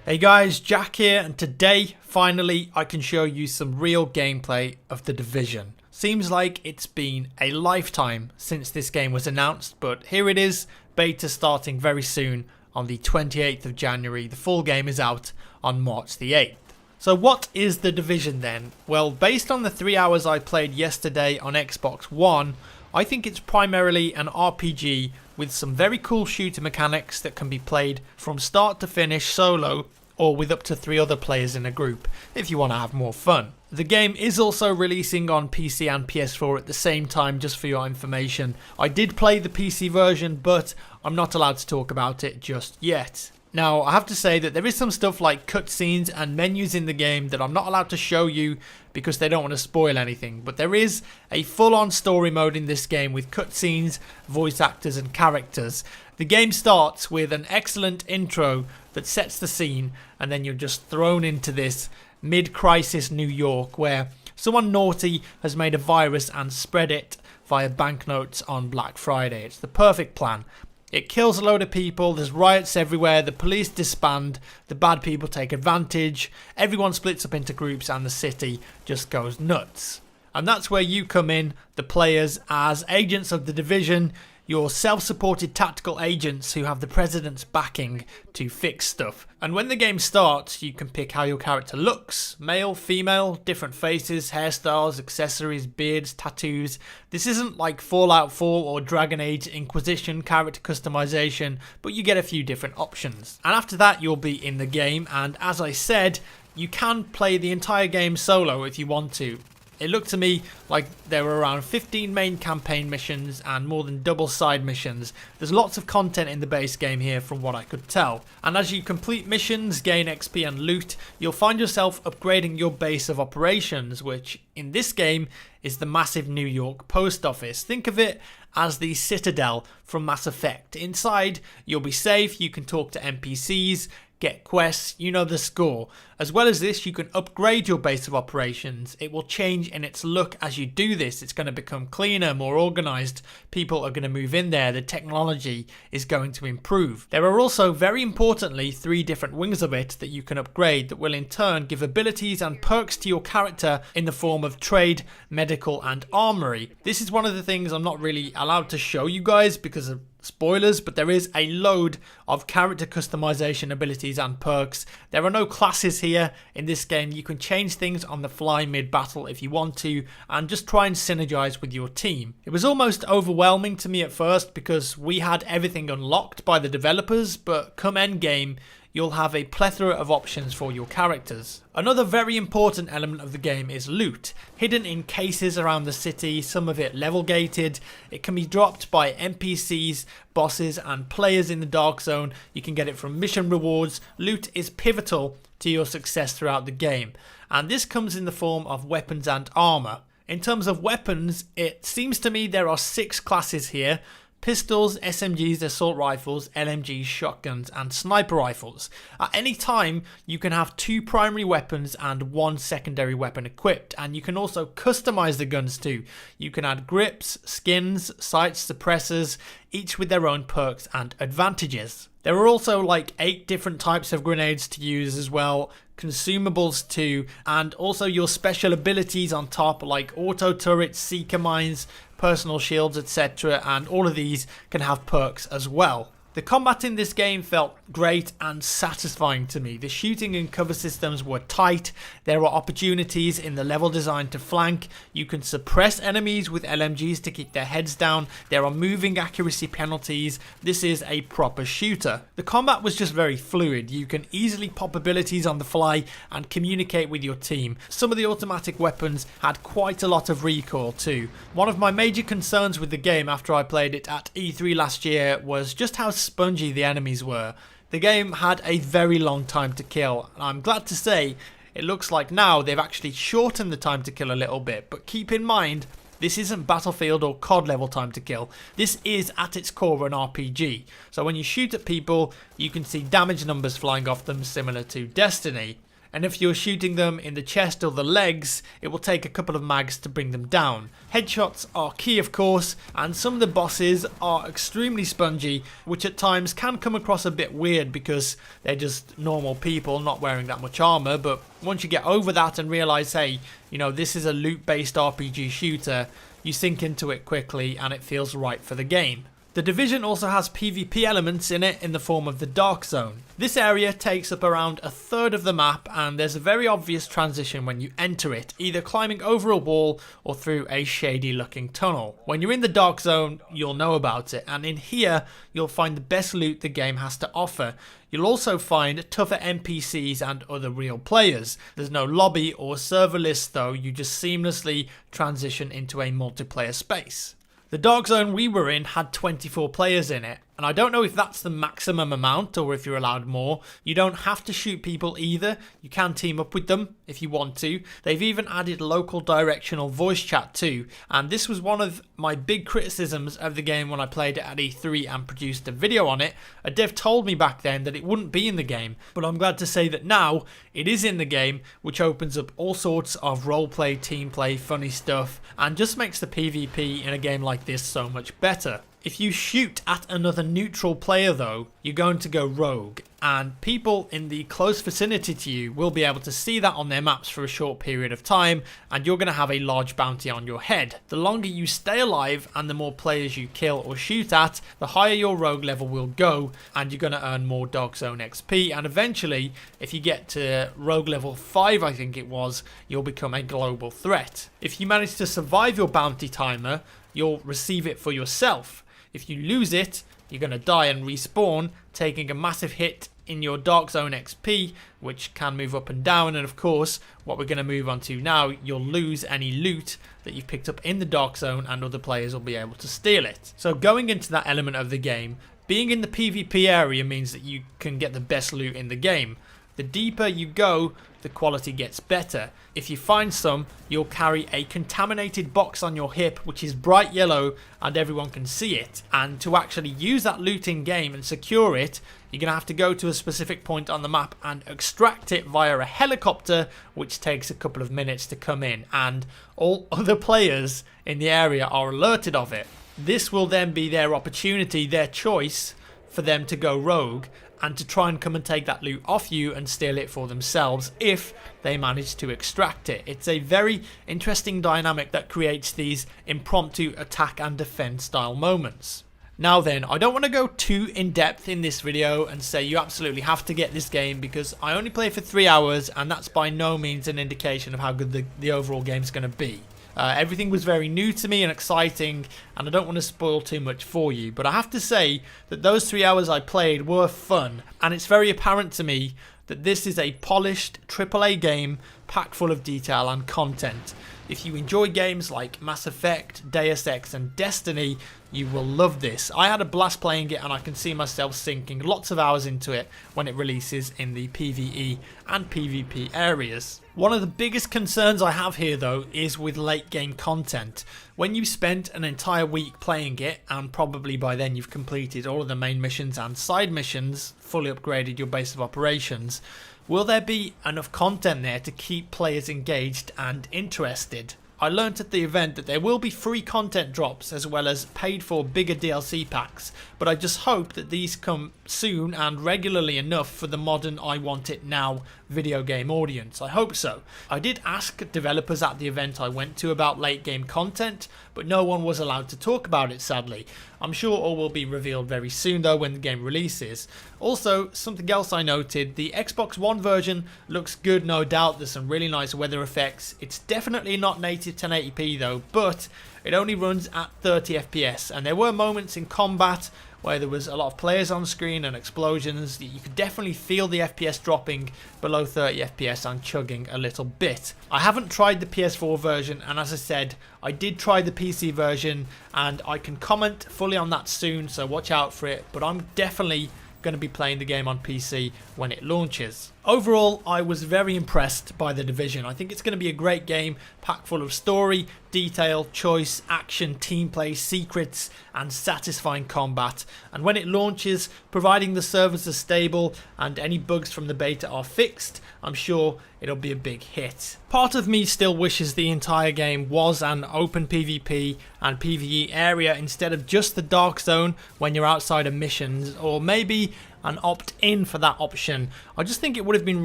Hey guys, Jack here, and today, finally, I can show you some real gameplay of The Division. Seems like it's been a lifetime since this game was announced, but here it is, beta starting very soon on the 28th of January. The full game is out on March the 8th. So what is The Division then? Well, based on the 3 hours I played yesterday on Xbox One, I think it's primarily an RPG with some very cool shooter mechanics that can be played from start to finish solo or with up to 3 other players in a group if you want to have more fun. The game is also releasing on PC and PS4 at the same time, just for your information. I did play the PC version, but I'm not allowed to talk about it just yet. Now, I have to say that there is some stuff like cutscenes and menus in the game that I'm not allowed to show you because they don't want to spoil anything. But there is a full-on story mode in this game with cutscenes, voice actors and characters. The game starts with an excellent intro that sets the scene, and then you're just thrown into this mid-crisis New York where someone naughty has made a virus and spread it via banknotes on Black Friday. It's the perfect plan. It kills a load of people, there's riots everywhere, the police disband, the bad people take advantage, everyone splits up into groups and the city just goes nuts. And that's where you come in, the players, as agents of the Division. You're self-supported tactical agents who have the president's backing to fix stuff. And when the game starts, you can pick how your character looks. Male, female, different faces, hairstyles, accessories, beards, tattoos. This isn't like Fallout 4 or Dragon Age Inquisition character customization, but you get a few different options. And after that, you'll be in the game, and as I said, you can play the entire game solo if you want to. It looked to me like there were around 15 main campaign missions and more than double side missions. There's lots of content in the base game here from what I could tell. And as you complete missions, gain XP and loot, you'll find yourself upgrading your base of operations, which in this game is the massive New York post office. Think of it as the Citadel from Mass Effect. Inside, you'll be safe, you can talk to NPCs, get quests, you know the score. As well as this, you can upgrade your base of operations. It will change in its look as you do this. It's going to become cleaner, more organised. People are going to move in there. The technology is going to improve. There are also, very importantly, 3 different wings of it that you can upgrade that will in turn give abilities and perks to your character in the form of trade, medical and armory. This is one of the things I'm not really allowed to show you guys because of spoilers, but there is a load of character customization abilities and perks. There are no classes here in this game. You can change things on the fly mid-battle if you want to and just try and synergize with your team. It was almost overwhelming to me at first because we had everything unlocked by the developers, but come endgame, you'll have a plethora of options for your characters. Another very important element of the game is loot. Hidden in cases around the city, some of it level gated. It can be dropped by NPCs, bosses and players in the Dark Zone. You can get it from mission rewards. Loot is pivotal to your success throughout the game. And this comes in the form of weapons and armor. In terms of weapons, it seems to me there are 6 classes here. Pistols, SMGs, assault rifles, LMGs, shotguns and sniper rifles. At any time you can have 2 primary weapons and 1 secondary weapon equipped, and you can also customize the guns too. You can add grips, skins, sights, suppressors, each with their own perks and advantages. There are also like 8 different types of grenades to use as well, consumables too, and also your special abilities on top like auto turrets, seeker mines, personal shields, etc. And all of these can have perks as well. The combat in this game felt great and satisfying to me. The shooting and cover systems were tight. There were opportunities in the level design to flank. You can suppress enemies with LMGs to keep their heads down. There are moving accuracy penalties. This is a proper shooter. The combat was just very fluid. You can easily pop abilities on the fly and communicate with your team. Some of the automatic weapons had quite a lot of recoil too. One of my major concerns with the game after I played it at E3 last year was just how spongy the enemies were. The game had a very long time to kill, and I'm glad to say it looks like now they've actually shortened the time to kill a little bit, but keep in mind this isn't Battlefield or COD level time to kill. This is at its core an RPG. So when you shoot at people, you can see damage numbers flying off them similar to Destiny. and if you're shooting them in the chest or the legs, it will take a couple of mags to bring them down. Headshots are key, of course, and some of the bosses are extremely spongy, which at times can come across a bit weird because they're just normal people not wearing that much armor. But once you get over that and realize, hey, you know, this is a loot-based RPG shooter, you sink into it quickly and it feels right for the game. The Division also has PvP elements in it in the form of the Dark Zone. This area takes up around a third of the map, and there's a very obvious transition when you enter it, either climbing over a wall or through a shady looking tunnel. When you're in the Dark Zone, you'll know about it, and in here you'll find the best loot the game has to offer. You'll also find tougher NPCs and other real players. There's no lobby or server list though, you just seamlessly transition into a multiplayer space. The Dark Zone we were in had 24 players in it, and I don't know if that's the maximum amount or if you're allowed more. You don't have to shoot people either, you can team up with them if you want to. They've even added local directional voice chat too, and this was one of my big criticisms of the game when I played it at E3 and produced a video on it. A dev told me back then that it wouldn't be in the game, but I'm glad to say that now it is in the game, which opens up all sorts of roleplay, team play, funny stuff, and just makes the PvP in a game like this so much better. If you shoot at another neutral player though, you're going to go rogue, and people in the close vicinity to you will be able to see that on their maps for a short period of time, and you're going to have a large bounty on your head. The longer you stay alive and the more players you kill or shoot at, the higher your rogue level will go, and you're going to earn more Dark Zone XP, and eventually, if you get to rogue level 5 I think it was, you'll become a global threat. If you manage to survive your bounty timer, you'll receive it for yourself. If you lose it, you're going to die and respawn, taking a massive hit in your Dark Zone XP, which can move up and down, and of course, what we're going to move on to now, you'll lose any loot that you've picked up in the Dark Zone and other players will be able to steal it. So going into that element of the game, being in the PvP area means that you can get the best loot in the game. The deeper you go, the quality gets better. If you find some, you'll carry a contaminated box on your hip which is bright yellow and everyone can see it. And to actually use that loot in game and secure it, you're going to have to go to a specific point on the map and extract it via a helicopter, which takes a couple of minutes to come in, and all other players in the area are alerted of it. This will then be their opportunity, their choice for them to go rogue and to try and come and take that loot off you and steal it for themselves if they manage to extract it. It's a very interesting dynamic that creates these impromptu attack and defense style moments. Now then, I don't want to go too in depth in this video and say you absolutely have to get this game, because I only play for 3 hours and that's by no means an indication of how good the overall game is going to be. Everything was very new to me and exciting, and I don't want to spoil too much for you, but I have to say that those 3 hours I played were fun, and it's very apparent to me that this is a polished AAA game packed full of detail and content. If you enjoy games like Mass Effect, Deus Ex and Destiny, you will love this. I had a blast playing it and I can see myself sinking lots of hours into it when it releases in the PvE and PvP areas. One of the biggest concerns I have here though is with late game content. When you've spent an entire week playing it, and probably by then you've completed all of the main missions and side missions, fully upgraded your base of operations, will there be enough content there to keep players engaged and interested? I learnt at the event that there will be free content drops as well as paid for bigger DLC packs, but I just hope that these come soon and regularly enough for the modern I want it now video game audience. I hope so. I did ask developers at the event I went to about late game content, but no one was allowed to talk about it sadly. I'm sure all will be revealed very soon though when the game releases. Also, something else I noted, the Xbox One version looks good, no doubt. There's some really nice weather effects. It's definitely not native 1080p though, but it only runs at 30 FPS, and there were moments in combat where there was a lot of players on screen and explosions. You could definitely feel the FPS dropping below 30 FPS and chugging a little bit. I haven't tried the PS4 version, and as I said, I did try the PC version, and I can comment fully on that soon, so watch out for it, but I'm definitely going to be playing the game on PC when it launches. Overall, I was very impressed by The Division. I think it's going to be a great game, packed full of story, detail, choice, action, team play, secrets, and satisfying combat. And when it launches, providing the servers are stable and any bugs from the beta are fixed, I'm sure it'll be a big hit. Part of me still wishes the entire game was an open PvP and PvE area instead of just the dark zone when you're outside of missions, or maybe and opt in for that option. I just think it would have been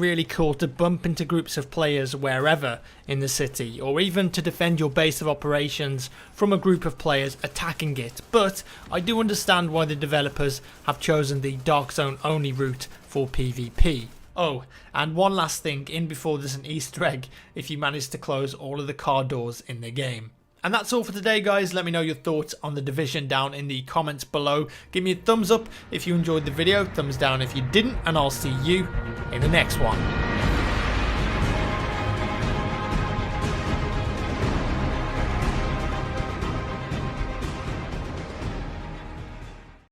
really cool to bump into groups of players wherever in the city, or even to defend your base of operations from a group of players attacking it. But I do understand why the developers have chosen the dark zone only route for PvP. Oh, and one last thing in before there's an Easter egg if you manage to close all of the car doors in the game. And that's all for today, guys. Let me know your thoughts on The Division down in the comments below. Give me a thumbs up if you enjoyed the video, thumbs down if you didn't, and I'll see you in the next one.